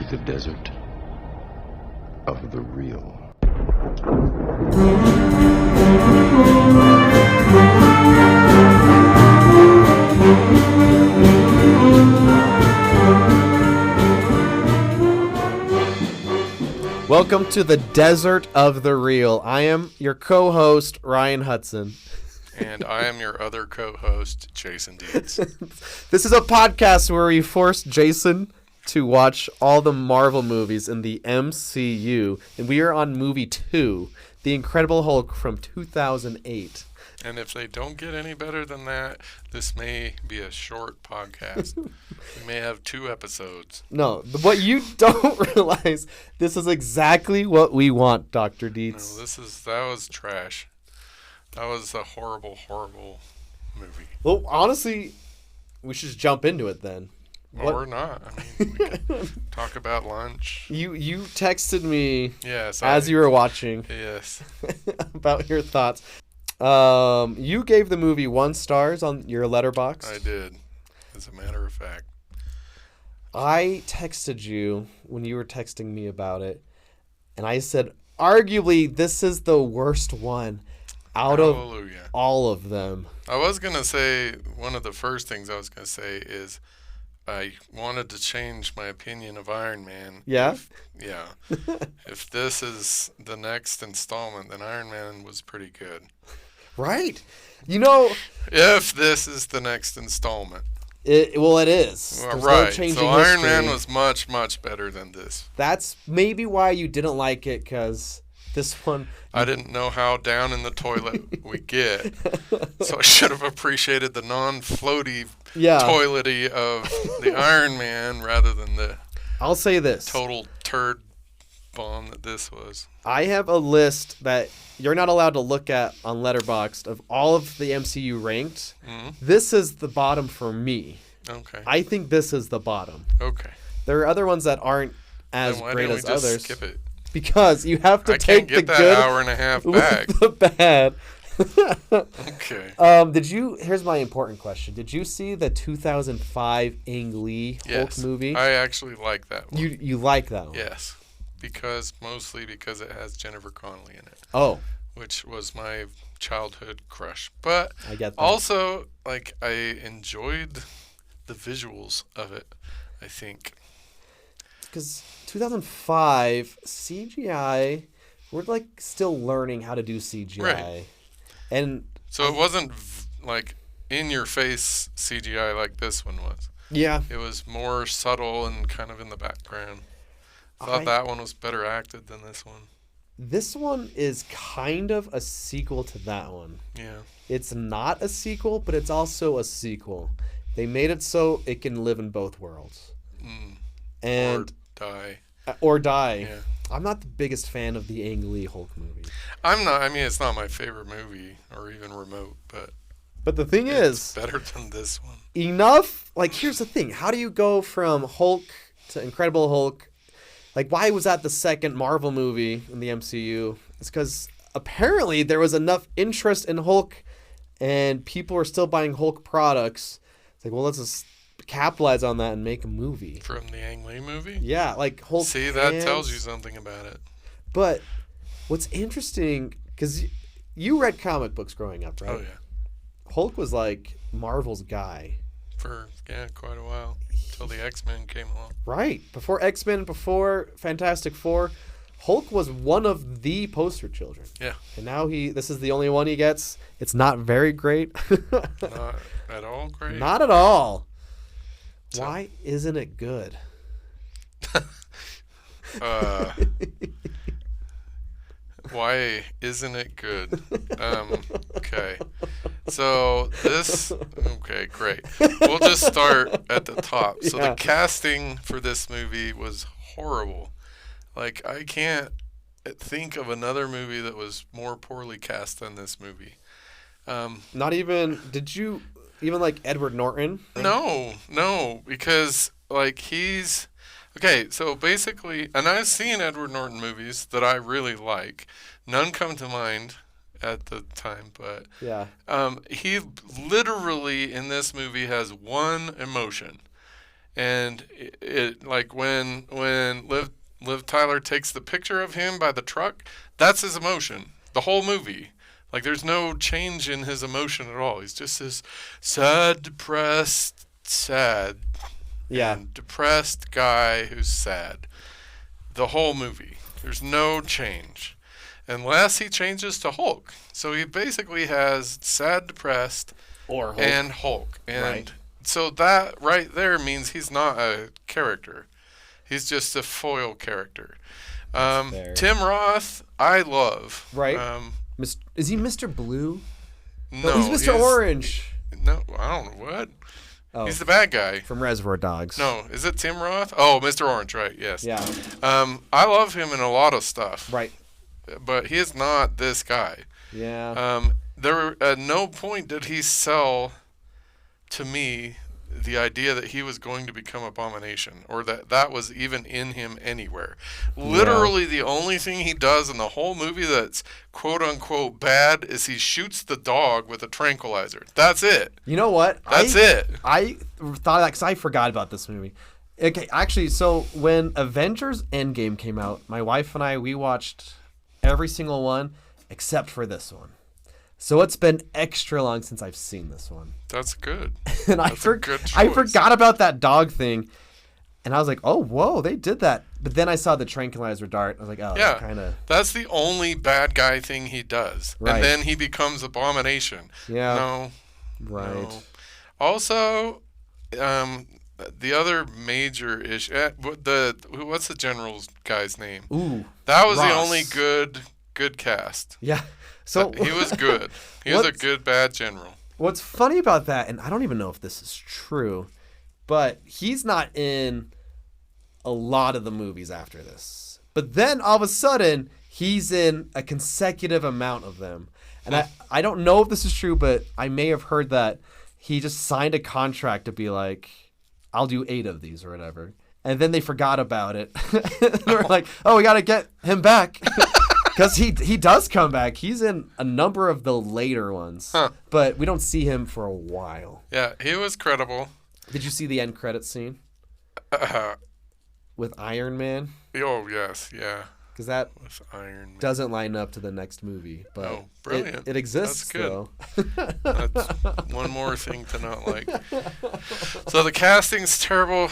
the desert of the real. Welcome to the Desert of the Real. I am your co-host, Ryan Hudson. And I am your other co-host, Jason Dietz. This is a podcast where we force Jason to watch all the Marvel movies in the MCU. And we are on movie 2, The Incredible Hulk from 2008. And if they don't get any better than that, this may be a short podcast. We may have 2 episodes. No, what you don't realize, this is exactly what we want, Dr. Dietz. No, that was trash. That was a horrible, horrible movie. Well, honestly, we should just jump into it then. Or not. I mean, we could talk about lunch. You texted me yes, as you were watching. Yes. About your thoughts. You gave the movie 1 star on your Letterboxd. I did, as a matter of fact. I texted you when you were texting me about it, and I said, arguably, this is the worst one out Hallelujah. Of all of them. I was going to say, one of the first things I was going to say is I wanted to change my opinion of Ironman. Yeah? If this is the next installment, then Ironman was pretty good. Right. You know... If this is the next installment. It is. Well, There's right. No changing so Iron history. Man was much, much better than this. That's maybe why you didn't like it, because this one... I didn't know how down in the toilet we get. So I should have appreciated the non-floaty toilety of the Iron Man rather than the I'll say this. Total turd bomb that this was. I have a list that you're not allowed to look at on Letterboxd of all of the MCU ranked. Mm-hmm. This is the bottom for me. Okay. I think this is the bottom. Okay. There are other ones that aren't as great as others. Just skip it? Because you have to take the good I can't get that hour and a half back. With the bad. Okay. Here's my important question. Did you see the 2005 Ang Lee Hulk movie? I actually like that one. You like that one? Yes. Mostly because it has Jennifer Connelly in it. Oh. Which was my childhood crush. But I get that. Also, I enjoyed the visuals of it, I think. Because 2005 CGI, we're still learning how to do CGI, right? And so it wasn't in your face CGI like this one was. Yeah, it was more subtle and kind of in the background. I thought that one was better acted than this one. This one is kind of a sequel to that one. Yeah, it's not a sequel, but it's also a sequel. They made it so it can live in both worlds. And or die. Yeah. I'm not the biggest fan of the Ang Lee Hulk movie. I'm not. I mean, it's not my favorite movie or even remote, but the thing is, better than this one. Enough. Here's the thing: how do you go from Hulk to Incredible Hulk? Why was that the second Marvel movie in the MCU? It's because apparently there was enough interest in Hulk, and people were still buying Hulk products. It's let's just capitalize on that and make a movie from the Ang Lee movie. Yeah, Hulk. See, that tells you something about it. But what's interesting, because you read comic books growing up, right? Oh yeah. Hulk was Marvel's guy for quite a while until the X-Men came along. Right, before X-Men, before Fantastic Four, Hulk was one of the poster children. Yeah. And now this is the only one he gets. It's not very great. Not at all great. Not at all. So, why isn't it good? Why isn't it good? Okay. So okay, great. We'll just start at the top. So the casting for this movie was horrible. I can't think of another movie that was more poorly cast than this movie. Not even, did you even Edward Norton? No, because he's okay. So basically, and I've seen Edward Norton movies that I really like. None come to mind at the time, but he literally in this movie has one emotion, and it like when Liv Tyler takes the picture of him by the truck, that's his emotion. The whole movie. Like there's no change in his emotion at all. He's just this sad, depressed, sad, and depressed guy who's sad. The whole movie. There's no change. Unless he changes to Hulk. So he basically has sad, depressed, or Hulk. and Hulk. And so that right there means he's not a character. He's just a foil character. Tim Roth, I love. Right. Is he Mr. Blue? No, he's Mr. Orange. No, I don't know what. Oh, he's the bad guy. From Reservoir Dogs. No, is it Tim Roth? Oh, Mr. Orange, right, yes. Yeah. I love him in a lot of stuff. Right. But he is not this guy. Yeah. There at no point did he sell to me the idea that he was going to become Abomination, or that was even in him anywhere. Literally, the only thing he does in the whole movie that's quote unquote bad is he shoots the dog with a tranquilizer. That's it. You know what? That's it. I thought that because I forgot about this movie. Okay, actually, so when Avengers Endgame came out, my wife and I, we watched every single one except for this one. So it's been extra long since I've seen this one. That's good. And That's a good choice. I forgot about that dog thing. And I was like, oh, whoa, they did that. But then I saw the tranquilizer dart. I was like, oh, yeah, kind of. That's the only bad guy thing he does. Right. And then he becomes Abomination. Yeah. No. Right. No. Also, the other major issue, what's the general's guy's name? Ooh. That was Ross. the only good cast. Yeah. So he was good. He was a good bad general. What's funny about that, and I don't even know if this is true, but he's not in a lot of the movies after this. But then all of a sudden, he's in a consecutive amount of them. And I don't know if this is true, but I may have heard that he just signed a contract to be like, I'll do 8 of these or whatever. And then they forgot about it. They're like, oh, we got to get him back. Because he does come back. He's in a number of the later ones. Huh. But we don't see him for a while. Yeah, he was credible. Did you see the end credit scene? With Iron Man? Oh, yes, yeah. Because that With Iron Man. doesn't line up to the next movie. But Oh, brilliant. It exists, That's good. though. That's one more thing to not like. So the casting's terrible.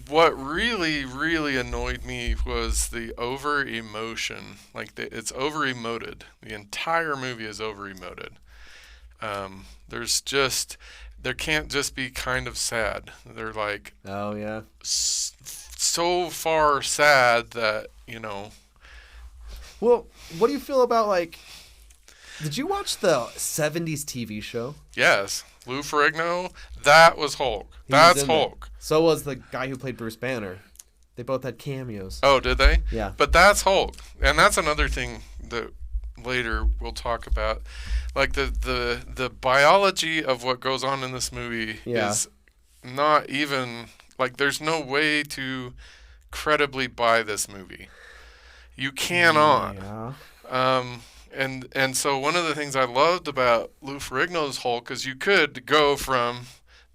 What really, really annoyed me was the over emotion. Like it's over emoted. The entire movie is over emoted. There can't just be kind of sad. They're like, Oh, yeah. so far sad that, Well, what do you feel about, like... Did you watch the 70s TV show? yes, Lou Ferrigno, that was Hulk. He was That's in there. Hulk. So was the guy who played Bruce Banner. They both had cameos. Oh, did they? Yeah. But that's Hulk. And that's another thing that later we'll talk about. Like the biology of what goes on in this movie is not even like there's no way to credibly buy this movie. You cannot. Yeah. And so one of the things I loved about Lou Ferrigno's Hulk is you could go from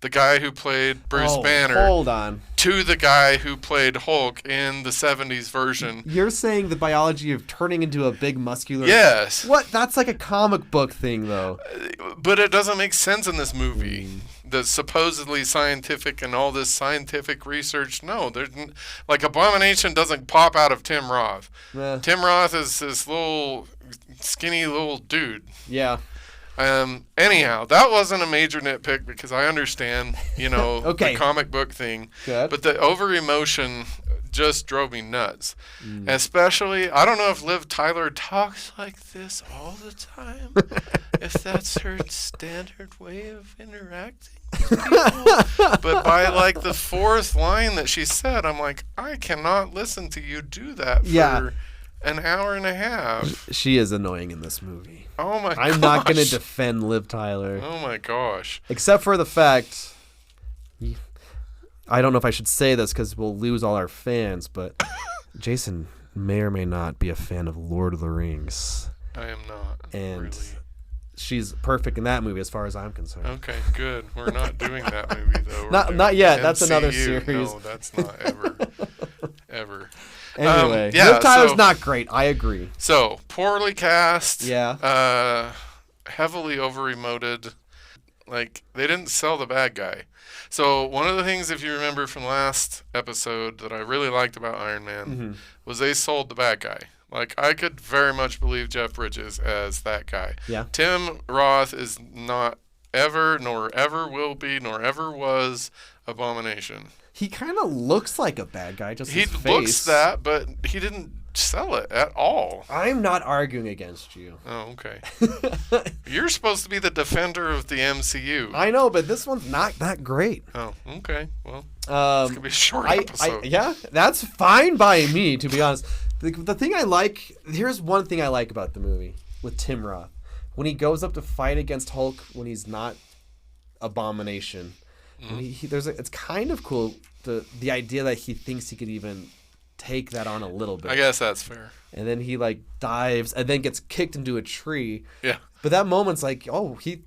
the guy who played Bruce Banner Hold on. to the guy who played Hulk in the 70s version. You're saying the biology of turning into a big muscular... Yes. What? That's like a comic book thing, though. But it doesn't make sense in this movie. The supposedly scientific and all this scientific research. No, there's like Abomination doesn't pop out of Tim Roth. Tim Roth is this little skinny little dude. Yeah. Anyhow, that wasn't a major nitpick because I understand, Okay. the comic book thing. Good. But the over emotion just drove me nuts. Especially, I don't know if Liv Tyler talks like this all the time. If that's her standard way of interacting with people. But by like the 4th line that she said, I'm like, I cannot listen to you do that for an hour and a half. She is annoying in this movie. Oh my gosh. I'm not going to defend Liv Tyler. Oh my gosh. Except for the fact... I don't know if I should say this because we'll lose all our fans, but Jason may or may not be a fan of Lord of the Rings. I am not. And really. she's perfect in that movie as far as I'm concerned. Okay, good. We're not doing that movie though. We're Not doing yet. That's another MCU. series. No, that's not ever. Anyway, yeah, Liv Tyler's so- not great. I agree. So poorly cast. Yeah. Heavily over-emoted. Like, they didn't sell the bad guy. So one of the things, if you remember from last episode, that I really liked about Iron Man was they sold the bad guy. Like, I could very much believe Jeff Bridges as that guy. Yeah. Tim Roth is not ever, nor ever will be, nor ever was Abomination. He kind of looks like a bad guy, just He his face. looks that, but he didn't sell it at all. I'm not arguing against you. Oh, okay. You're supposed to be the defender of the MCU. I know, but this one's not that great. Oh, okay. Well, it's going to be a short episode. Yeah, that's fine by me, to be honest. The thing I like, here's one thing I like about the movie with Tim Roth. When he goes up to fight against Hulk when he's not Abomination, when it's kind of cool, the idea that he thinks he could even take that on a little bit. I guess that's fair. And then he like dives and then gets kicked into a tree. Yeah. But that moment's like, oh, he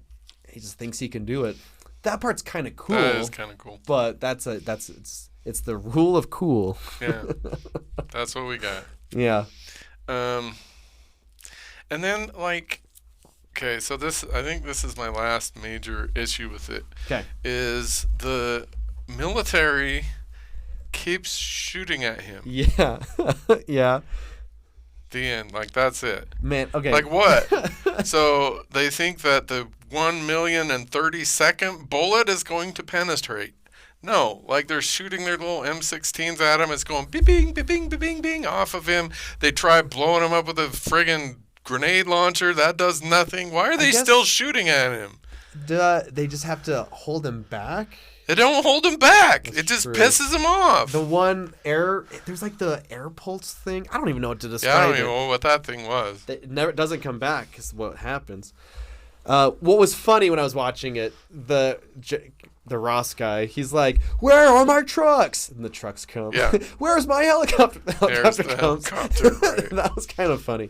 just thinks he can do it. That part's kind of cool. That is kind of cool. But it's the rule of cool. Yeah. That's what we got. Yeah. And then, like, okay, so I think this is my last major issue with it. Okay. Is the military keeps shooting at him. Yeah. Yeah. The end. Like, that's it. Man, okay. Like, what? So they think that the 1,032,000th bullet is going to penetrate. No, like they're shooting their little M16s at him. It's going beep-bing, beep-bing, beep-bing, bing off of him. They try blowing him up with a friggin' grenade launcher. That does nothing. Why are they still shooting at him? They just have to hold him back. They don't hold him back. That's it just true. pisses him off. There's like the air pulse thing. I don't even know what to describe. Yeah, I don't even know what that thing was. It never doesn't come back is what happens. What was funny when I was watching it, the Ross guy, he's like, "Where are my trucks?" And the trucks come. Yeah. Where's my helicopter? The There's helicopter the comes. helicopter, right. That was kind of funny.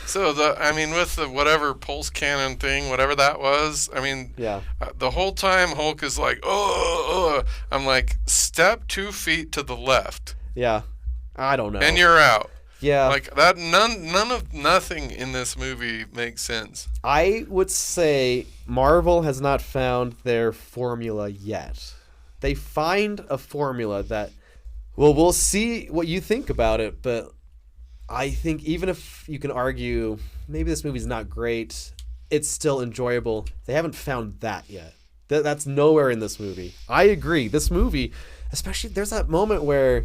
So with the whatever pulse cannon thing, whatever that was, Yeah. The whole time Hulk is like, oh, I'm like, step 2 feet to the left, Yeah. I don't know. and you're out. Yeah. Like that, nothing in this movie makes sense. I would say Marvel has not found their formula yet. They find a formula that, well, we'll see what you think about it, but I think even if you can argue maybe this movie's not great, it's still enjoyable. They haven't found that yet. That's nowhere in this movie. I agree. This movie, especially, there's that moment where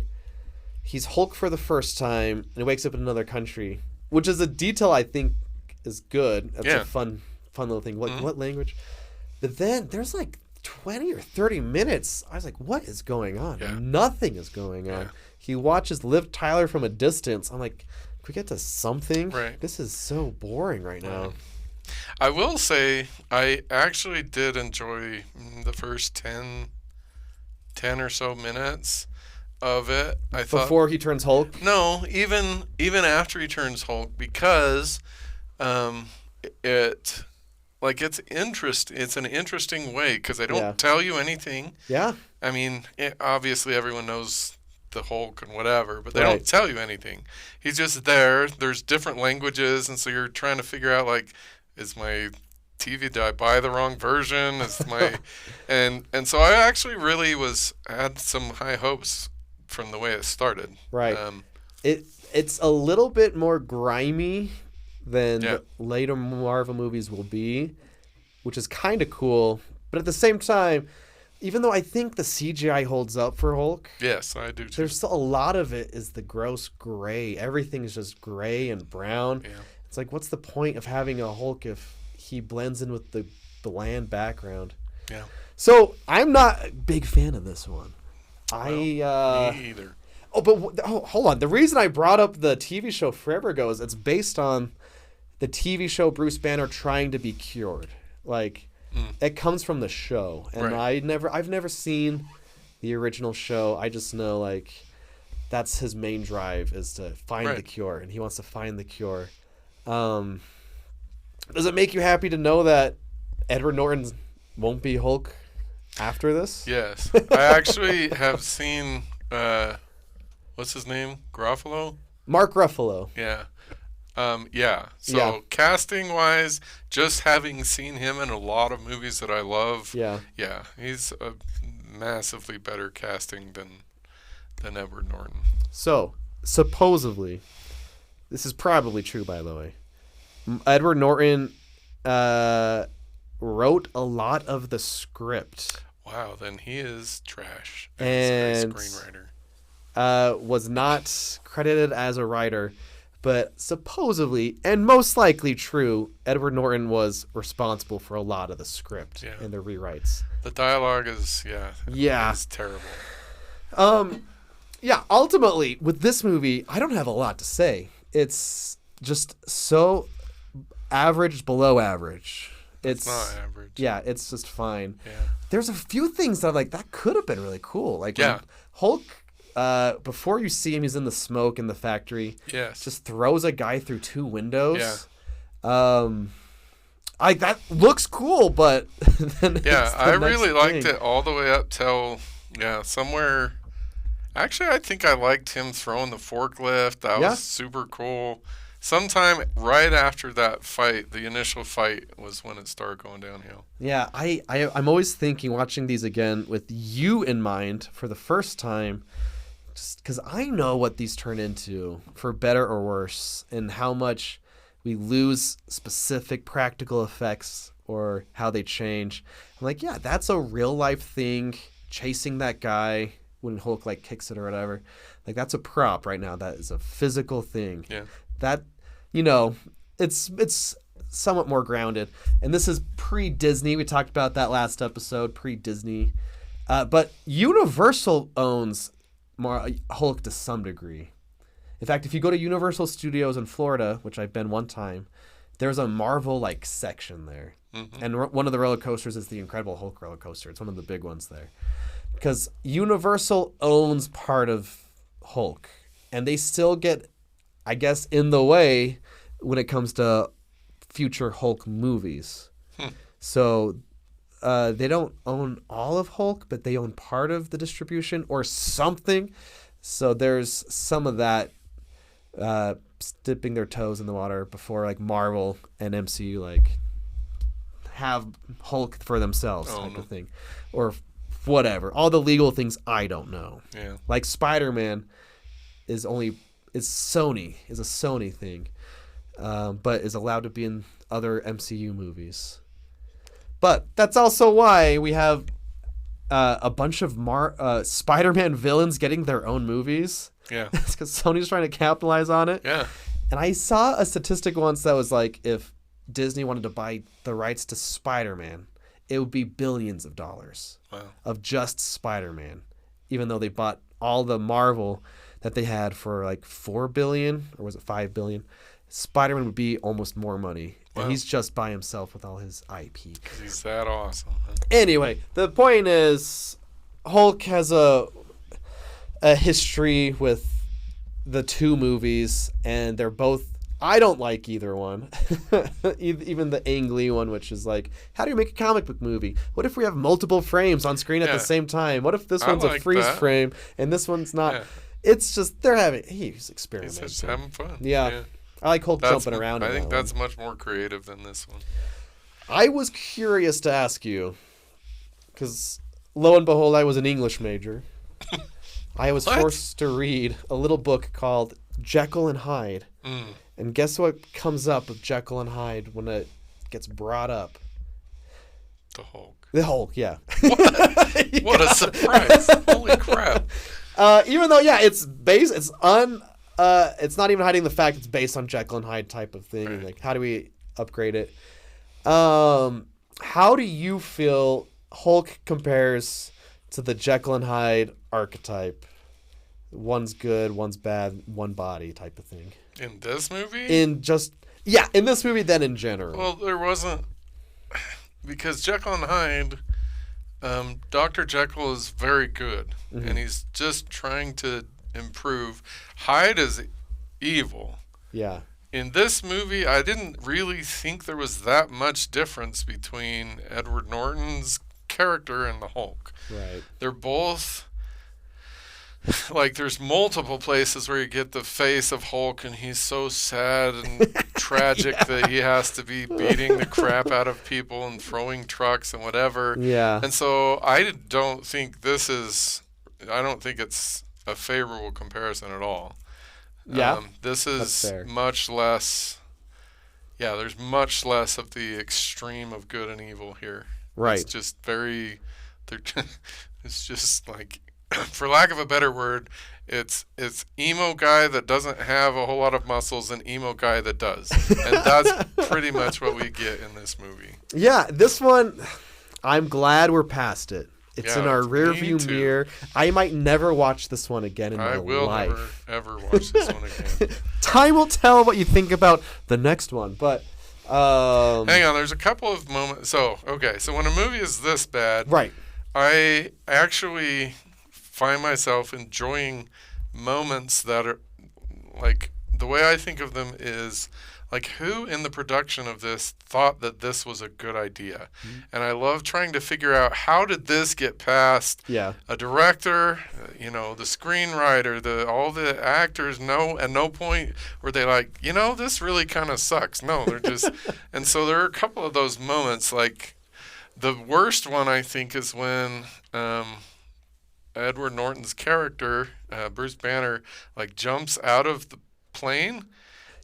he's Hulk for the first time and he wakes up in another country, which is a detail I think is good. That's a fun little thing. What language? But then there's like 20 or 30 minutes. I was like, what is going on? Yeah. Nothing is going on. Yeah. He watches Liv Tyler from a distance. I'm like, can we get to something? Right. This is so boring right now. I will say I actually did enjoy the first 10 or so minutes of it. I thought Before he turns Hulk? no, even after he turns Hulk, because it's an interesting way, because they don't tell you anything. Yeah. I mean, obviously everyone knows the Hulk and whatever, but they don't tell you anything. He's just there. There's different languages, and so you're trying to figure out, like, is my TV, did I buy the wrong version? Is my and so I actually really had some high hopes from the way it started. Right. It's a little bit more grimy than Yeah. the later Marvel movies will be, which is kind of cool. But at the same time, even though I think the CGI holds up for Hulk, Yes, I do too. there's still a lot of it is the gross gray. Everything is just gray and brown. Yeah. It's like, what's the point of having a Hulk if he blends in with the bland background? Yeah. So I'm not a big fan of this one. Me either. Hold on. The reason I brought up the TV show forever ago is it's based on the TV show Bruce Banner trying to be cured. Like, it comes from the show, and Right. I've never seen the original show. I just know, like, that's his main drive is to find the cure, and he wants to find the cure. Does it make you happy to know that Edward Norton won't be Hulk after this? Yes. I actually have seen, what's his name? Garofalo? Mark Ruffalo. Yeah. Yeah. So Yeah. casting wise, just having seen him in a lot of movies that I love, Yeah. he's a massively better casting than Edward Norton. So, supposedly, this is probably true, by the way. Edward Norton wrote a lot of the script. Wow, then he is trash And as a screenwriter. Was not credited as a writer, but supposedly, and most likely true, Edward Norton was responsible for a lot of the script and the rewrites. The dialogue is, it's terrible. Yeah, ultimately, with this movie, I don't have a lot to say. It's just so average, below average. It's not average. Yeah, it's just fine. Yeah. There's a few things that I'm like, that could have been really cool. Like Yeah. when Hulk, before you see him, he's in the smoke in the factory. Yes. Just throws a guy through 2 windows. Yeah. That looks cool, but then Yeah, I really thing. liked it all the way up till somewhere. Actually, I think I liked him throwing the forklift. That was super cool. Sometime right after that fight, the initial fight, was when it started going downhill. Yeah, I'm always thinking, watching these again with you in mind for the first time, just because I know what these turn into, for better or worse, and how much we lose specific practical effects or how they change. I'm like, yeah, that's a real life thing. Chasing that guy when Hulk like kicks it or whatever, like that's a prop right now. That is a physical thing. Yeah. That, it's somewhat more grounded. And this is pre-Disney. We talked about that last episode, pre-Disney. But Universal owns Hulk to some degree. In fact, if you go to Universal Studios in Florida, which I've been one time, there's a Marvel-like section there. Mm-hmm. And one of the roller coasters is the Incredible Hulk roller coaster. It's one of the big ones there. Because Universal owns part of Hulk. And they still get, I guess, in the way when it comes to future Hulk movies. So they don't own all of Hulk, but they own part of the distribution or something. So there's some of that dipping their toes in the water before like Marvel and MCU like have Hulk for themselves type of thing. Or whatever. All the legal things I don't know. Yeah. Like Spider-Man is a Sony thing, but is allowed to be in other MCU movies. But that's also why we have a bunch of Spider-Man villains getting their own movies. Yeah. It's because Sony's trying to capitalize on it. Yeah. And I saw a statistic once that was like, if Disney wanted to buy the rights to Spider-Man, it would be billions of dollars of just Spider-Man, even though they bought all the Marvel that they had for like $4 billion, or was it $5 billion? Spider-Man would be almost more money. Wow. And he's just by himself with all his IP. Because he's that awesome. Huh? Anyway, the point is, Hulk has a history with the 2 movies, and they're both, I don't like either one. Even the Ang Lee one, which is like, how do you make a comic book movie? What if we have multiple frames on screen at the same time? What if this one's a freeze frame and this one's not? Yeah. It's just, he's experimenting. He's just having fun. Yeah. I like Hulk jumping around. I think that's much more creative than this one. I was curious to ask you, because lo and behold, I was an English major. I was forced to read a little book called Jekyll and Hyde. And guess what comes up with Jekyll and Hyde when it gets brought up? The Hulk. The Hulk, yeah. What? Yeah. What a surprise. Holy crap. Even though, it's based, it's not even hiding the fact it's based on Jekyll and Hyde type of thing. Right. Like, how do we upgrade it? How do you feel Hulk compares to the Jekyll and Hyde archetype? One's good, one's bad, one body type of thing. In this movie? In this movie, then in general. Well, there wasn't, because Jekyll and Hyde, Dr. Jekyll is very good, and he's just trying to improve. Hyde is evil. Yeah. in this movie, I didn't really think there was that much difference between Edward Norton's character and the Hulk. Right. They're both like, there's multiple places where you get the face of Hulk, and he's so sad and tragic that he has to be beating the crap out of people and throwing trucks and whatever. Yeah. And so I don't think I don't think it's a favorable comparison at all. Yeah. This That's is fair. much less. Yeah, there's much less of the extreme of good and evil here. Right. It's just very. It's just like, for lack of a better word, it's emo guy that doesn't have a whole lot of muscles and emo guy that does, and that's pretty much what we get in this movie. Yeah, this one, I'm glad we're past it. It's in Yeah, our me rearview too. mirror. I might never watch this one again in my I will life. never ever watch this one again. Time will tell what you think about the next one, but Hang on, there's a couple of moments. So when a movie is this bad, right. I actually find myself enjoying moments that are, like, the way I think of them is, like, who in the production of this thought that this was a good idea? And I love trying to figure out, how did this get past Yeah. a director, the screenwriter, all the actors? At no point were they like, this really kind of sucks. No, they're just, and so there are a couple of those moments. Like, the worst one, I think, is when Edward Norton's character, Bruce Banner, like, jumps out of the plane.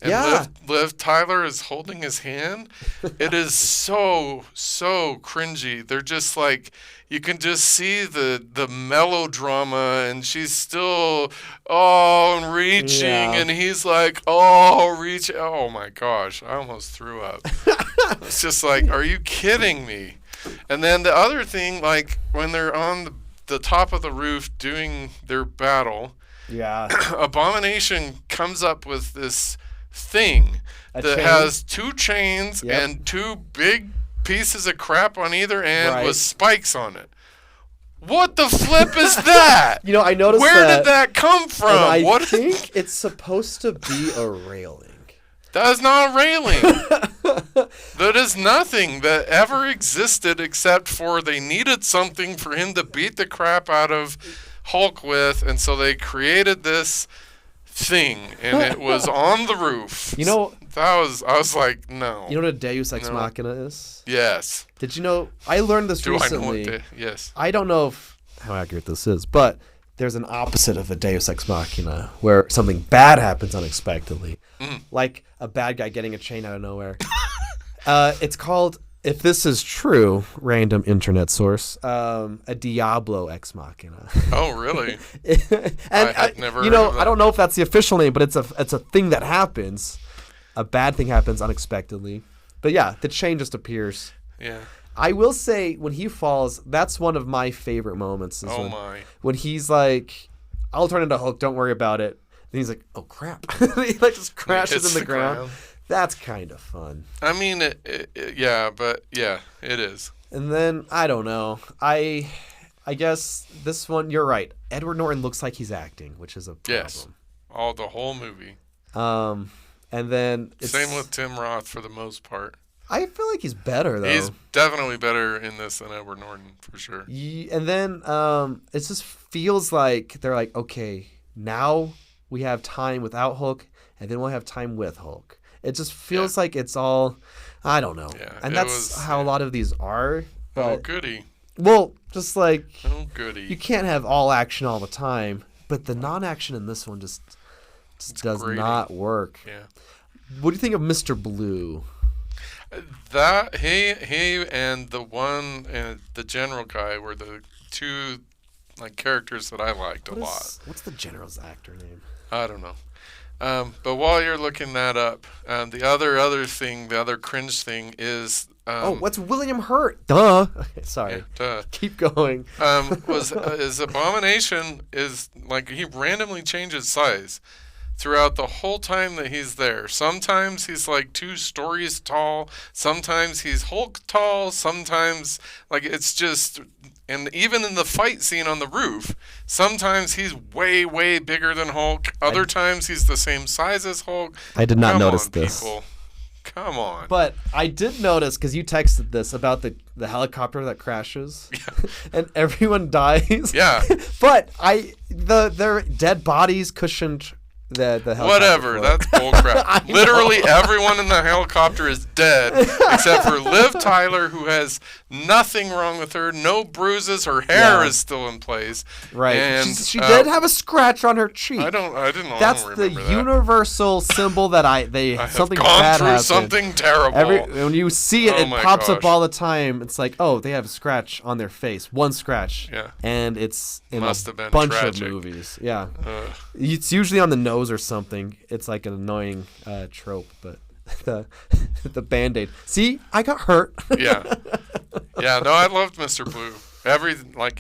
And Yeah. Liv Tyler is holding his hand. It is so cringy. They're just like, you can just see the melodrama, and she's still, and reaching, Yeah. and he's like, reach. Oh my gosh, I almost threw up. It's just like, are you kidding me? And then the other thing, like, when they're on the top of the roof doing their battle, Yeah. Abomination comes up with this thing A that chain? has two chains Yep. and two big pieces of crap on either end Right. with spikes on it. What the flip is that? I noticed Where that. did that come from? And I What? think it's supposed to be a railing. That is not a railing. That is nothing that ever existed, except for they needed something for him to beat the crap out of Hulk with, and so they created this thing, and it was on the roof. I was like, no. You know what a Deus Ex No. Machina is? Yes. Did you know? I learned this Do recently. I know what yes. I don't know how accurate this is, but there's an opposite of a Deus Ex Machina where something bad happens unexpectedly, like a bad guy getting a chain out of nowhere. It's called, if this is true, random internet source, a Diablo Ex Machina. Oh, really? And I had never heard of that. I don't know if that's the official name, but it's a thing that happens. A bad thing happens unexpectedly. But yeah, the chain just appears. Yeah. I will say, when he falls, that's one of my favorite moments. Is Oh, my. when he's like, "I'll turn into Hulk. Don't worry about it." Then he's like, "Oh crap!" He like just crashes hits in the the ground. ground. That's kind of fun. I mean, yeah, but yeah, it is. And then I don't know. I guess this one, you're right. Edward Norton looks like he's acting, which is a problem. Yes. The whole movie. And then Same with Tim Roth for the most part. I feel like he's better though. He's definitely better in this than Edward Norton, for sure. And then it just feels like they're like, okay, now we have time without Hulk, and then we'll have time with Hulk. It just feels like it's all, I don't know. Yeah, And it that's was- how a lot of these are. But, Oh, goody. well, just like, Oh, goody. you can't have all action all the time, but the non-action in this one just does grating. not work. Yeah. What do you think of Mr. Blue? That he and the one and the general guy were the two, like, characters that I liked a lot. What's the general's actor name? I don't know. But while you're looking that up, the other thing, the other cringe thing is what's William Hurt? Duh. Okay, sorry. duh. Keep going. Is Abomination is like, he randomly changes size. throughout the whole time that he's there. Sometimes he's like 2 stories tall. Sometimes he's Hulk tall. Sometimes, like, it's just... And even in the fight scene on the roof, sometimes he's way, way bigger than Hulk. Other times he's the same size as Hulk. I did not Come notice on, this. People. Come on. But I did notice, because you texted this about the helicopter that crashes, and everyone dies. Yeah. But their dead bodies cushioned the helicopter. Whatever, that's bullcrap. Literally everyone in the helicopter is dead except for Liv Tyler, who has nothing wrong with her, no bruises, her hair is still in place. Right. And she did have a scratch on her cheek. I didn't That's remember the that. universal symbol that I something have gone bad through happened. something terrible. When you see it, Oh it my pops gosh. up all the time. It's like, oh, they have a scratch on their face. One scratch. Yeah. And it's in Must a have been bunch tragic. of movies. Yeah. Ugh. It's usually on the nose or something. It's like an annoying trope, but the Band-Aid. See, I got hurt. Yeah. Yeah, no, I loved Mr. Blue.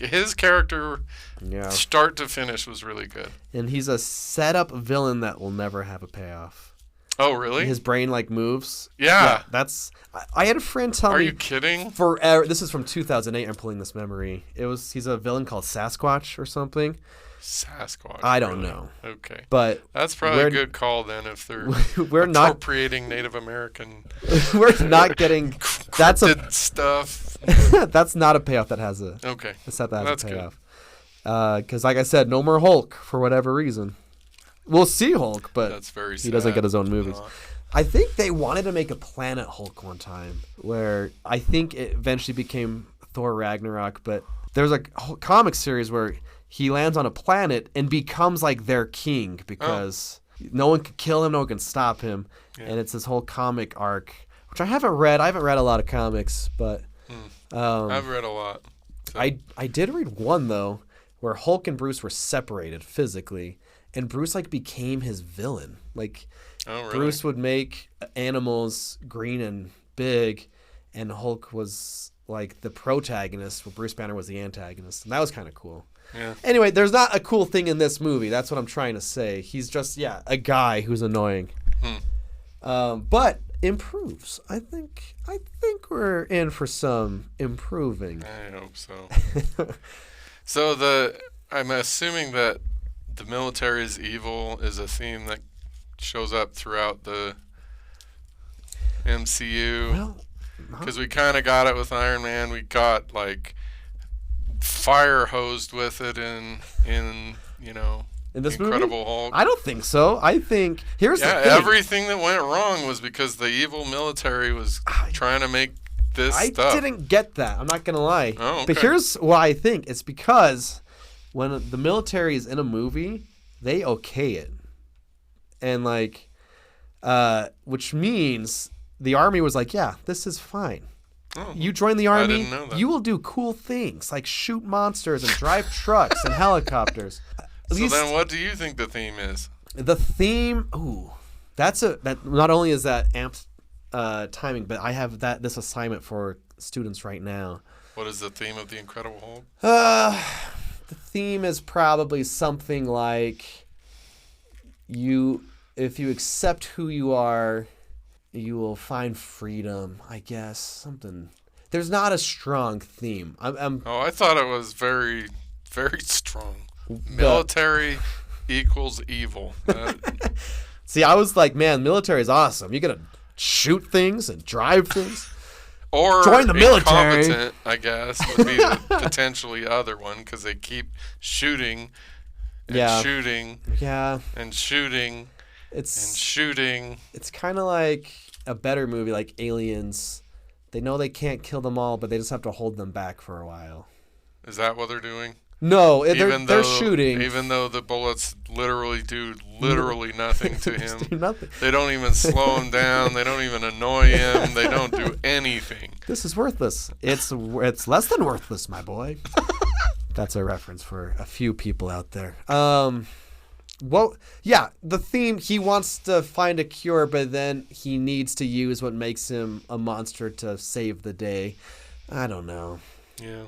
His character, Yeah. start to finish, was really good. And he's a setup villain that will never have a payoff. Oh, really? His brain moves. Yeah. That's. I had a friend tell me. Are you kidding? Forever. This is from 2008. I'm pulling this memory. He's a villain called Sasquatch or something. Sasquatch. I don't really? know. Okay. But that's probably a good call then if they're we're not appropriating Native American we're not getting that's cryptid stuff. that's not a payoff that has a Okay. set that has That's a payoff. Because like I said, no more Hulk for whatever reason. We'll see Hulk, but That's very he doesn't sad. get his own movies. I think they wanted to make a Planet Hulk one time, where I think it eventually became Thor Ragnarok, but there's a whole comic series where he lands on a planet and becomes like their king because no one can kill him, no one can stop him. Yeah. And it's this whole comic arc, which I haven't read. I haven't read a lot of comics, but I've read a lot. So. I did read one though, where Hulk and Bruce were separated physically, and Bruce became his villain. Like, really? Bruce would make animals green and big, and Hulk was like the protagonist, where Bruce Banner was the antagonist, and that was kind of cool. Yeah. Anyway, there's not a cool thing in this movie. That's what I'm trying to say. He's just a guy who's annoying, but improves. I think we're in for some improving. I hope so. So I'm assuming that the military is evil is a theme that shows up throughout the MCU. Well, because we kind of got it with Iron Man. We got fire hosed with it in this Incredible movie? Hulk. I don't think so. I think here's the thing. Everything that went wrong was because the evil military was trying to make this stuff. I didn't get that. I'm not gonna lie. Oh, okay. But here's why I think it's because when the military is in a movie, they okay it, and which means the army was like, yeah, this is fine. Oh, you join the army, I didn't know that. you will do cool things like shoot monsters and drive trucks and helicopters. So then what do you think the theme is? The theme, that not only is that amped timing, but I have this assignment for students right now. What is the theme of the Incredible Hulk? The theme is probably something like if you accept who you are, you will find freedom, I guess. Something. There's not a strong theme. I thought it was very, very strong. Military equals evil. See, I was like, man, military is awesome. You're going to shoot things and drive things. Or join the military. Incompetent, I guess, would be the potentially other one because they keep shooting and shooting and shooting and shooting. It's kind of like a better movie like Aliens. They know they can't kill them all, but they just have to hold them back for a while. Is that what they're doing? No, they're shooting. Even though the bullets literally do nothing to him. Do nothing. They don't even slow him down. They don't even annoy him. They don't do anything. This is worthless. It's less than worthless, my boy. That's a reference for a few people out there. Well, yeah, the theme, he wants to find a cure, but then he needs to use what makes him a monster to save the day. I don't know. Yeah.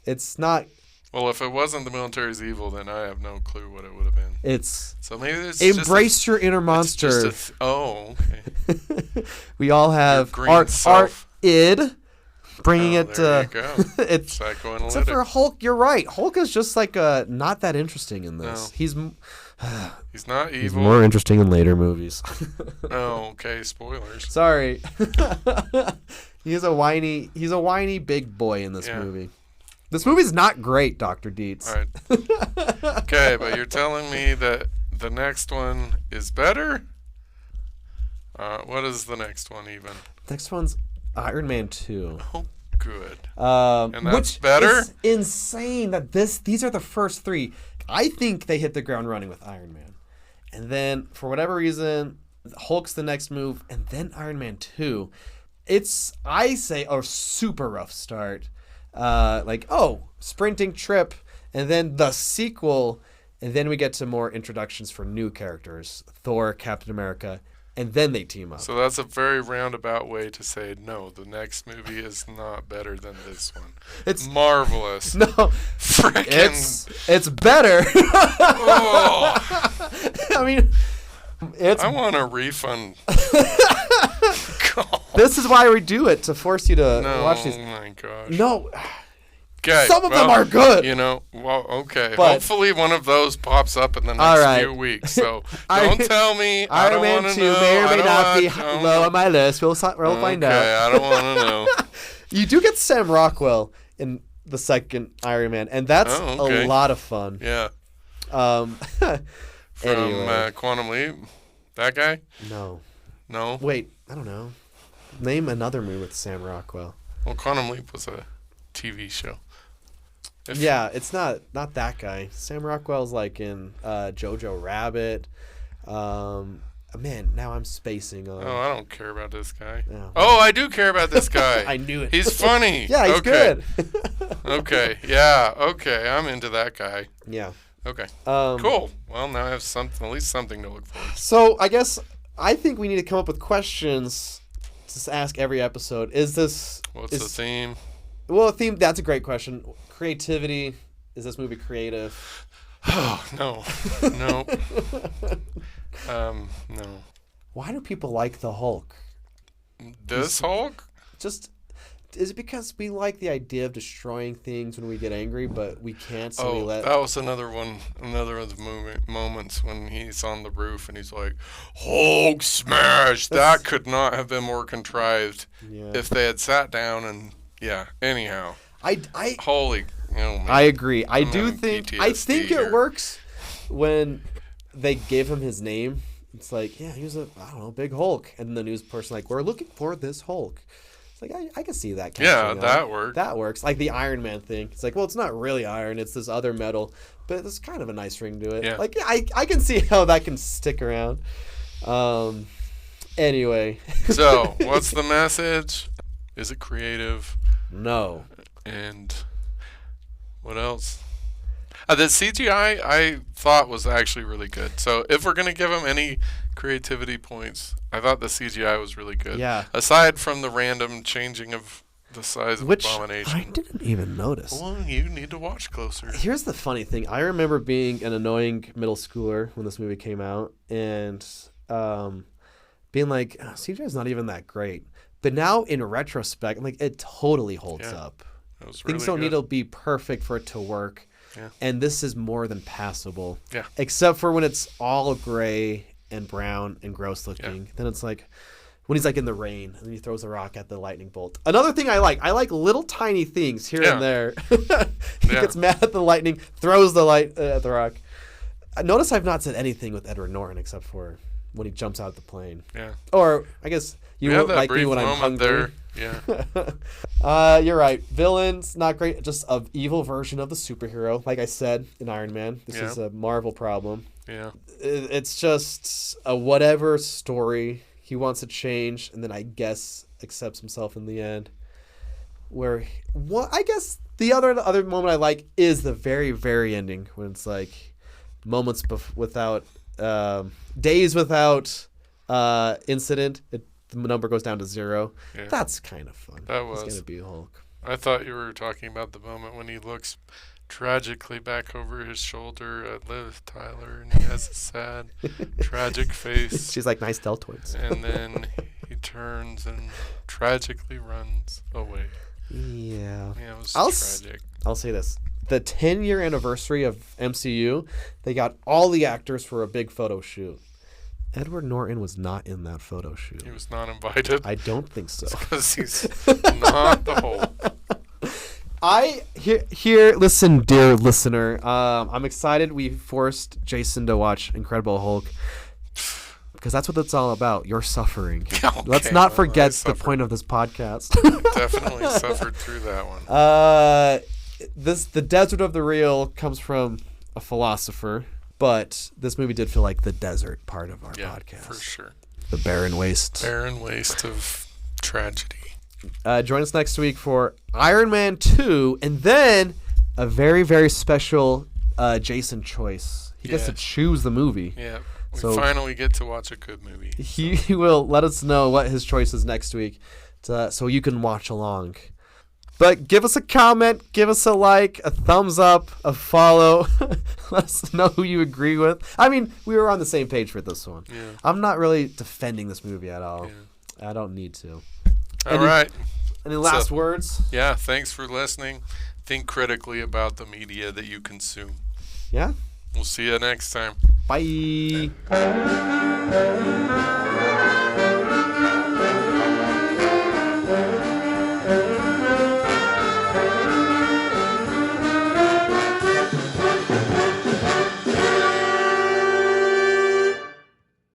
It's not... Well, if it wasn't the military's evil, then I have no clue what it would have been. It's So maybe it's embrace your inner monster. Okay. We all have green our self. id, bringing it there to. you go. It's Psychoanalytic. except for Hulk. You're right. Hulk is just like not that interesting in this. No. He's not evil. He's more interesting in later movies. Oh, okay. Spoilers. Sorry. He's a whiny big boy in this Yeah. movie. This movie's not great, Dr. Dietz. All right. Okay, but you're telling me that the next one is better? What is the next one even? Next one's Iron Man 2. Oh, good. And that's which better? is insane that these are the first three. I think they hit the ground running with Iron Man. And then, for whatever reason, Hulk's the next move, and then Iron Man 2. It's, I say, a super rough start. Sprinting trip, and then the sequel, and then we get to more introductions for new characters, Thor, Captain America, and then they team up. So that's a very roundabout way to say no. The next movie is not better than this one. It's marvelous. No, Frickin'. it's better. Oh, I mean, I want a refund. God. This is why we do it, to force you to No, watch these. oh my gosh. No. Okay, Some of them are good. You know, well, okay. But- hopefully one of those pops up in the All next right. few weeks. So don't tell me. I Iron don't Man want 2 to know. may or I may don't not be want- low on my list. We'll find out. Okay, I don't want to know. You do get Sam Rockwell in the second Iron Man, and that's okay. a lot of fun. Yeah. From From Quantum Leap. That guy? No. No. Wait, I don't know. Name another movie with Sam Rockwell. Well, Quantum Leap was a TV show. Yeah, it's not that guy. Sam Rockwell's like in Jojo Rabbit. Man, now I'm spacing on. Oh, I don't care about this guy. Oh. Oh, I do care about this guy. I knew it. He's funny. Yeah, he's okay. good. Okay. Yeah. Okay. I'm into that guy. Yeah. Okay. Um, Cool. Well, now I have at least something to look forward to. So I think we need to come up with questions to ask every episode. What's the theme? Well, theme. That's a great question. Creativity. Is this movie creative? Oh no. No. No. Why do people like the Hulk? This Hulk? Is it because we like the idea of destroying things when we get angry, but we can't, so we let... that was another of the moments when he's on the roof and he's like, Hulk smash! That could not have been more contrived if they had sat down and, anyhow. Holy, man. I agree. I having think PTSD here. it works when they give him his name. It's like, he was big Hulk. And the news person like, we're looking for this Hulk. It's like, I can see that. That worked. That works. Like the Iron Man thing. It's like, well, it's not really iron. It's this other metal. But there's kind of a nice ring to it. Yeah. Like, I can see how that can stick around. Anyway. So, what's the message? Is it creative? No. And what else? The CGI I thought was actually really good. So if we're going to give him any creativity points, I thought the CGI was really good. Yeah. Aside from the random changing of the size of Abomination. I didn't even notice. Well, you need to watch closer. Here's the funny thing. I remember being an annoying middle schooler when this movie came out and being like, CGI is not even that great. But now in retrospect, I'm like, it totally holds up. That was really Things don't good. need to be perfect for it to work. Yeah. And this is more than passable. Yeah. Except for when it's all gray and brown and gross looking. Then it's like when he's like in the rain and he throws a rock at the lightning bolt. Another thing I like little tiny things here and there. He gets mad at the lightning, throws the light at the rock. Notice I've not said anything with Edward Norton except for when he jumps out of the plane. Yeah. Or I guess you won't like me when I'm hungry. There. Yeah. You're right. Villains, not great. Just an evil version of the superhero. Like I said in Iron Man, this is a Marvel problem. Yeah. It's just a whatever story. He wants to change, and then I guess accepts himself in the end. I guess the other moment I like is the very, very ending when it's like moments without days without incident. The number goes down to 0. Yeah. That's kind of fun. That was. It's gonna be Hulk. I thought you were talking about the moment when he looks tragically back over his shoulder at Liv Tyler, and he has a sad, tragic face. She's like, nice deltoids. And then he turns and tragically runs away. Yeah. Yeah, it was tragic. I'll say this. The 10-year anniversary of MCU, they got all the actors for a big photo shoot. Edward Norton was not in that photo shoot. He was not invited. I don't think so. Because he's not the Hulk. Listen, dear listener. I'm excited we forced Jason to watch Incredible Hulk because that's what it's all about. You're suffering. Okay, Let's not well, forget the point of this podcast. Definitely suffered through that one. The desert of the real comes from a philosopher, but this movie did feel like the desert part of our podcast. For sure. The barren waste. Barren waste of tragedy. Join us next week for Ironman 2, and then a very, very special Jason choice. He gets to choose the movie. Yeah. We So- finally get to watch a good movie. He will let us know what his choice is next week so you can watch along. But give us a comment, give us a like, a thumbs up, a follow. Let us know who you agree with. I mean, we were on the same page for this one. Yeah. I'm not really defending this movie at all. Yeah. I don't need to. All right. Any last words? Yeah, thanks for listening. Think critically about the media that you consume. Yeah? We'll see you next time. Bye.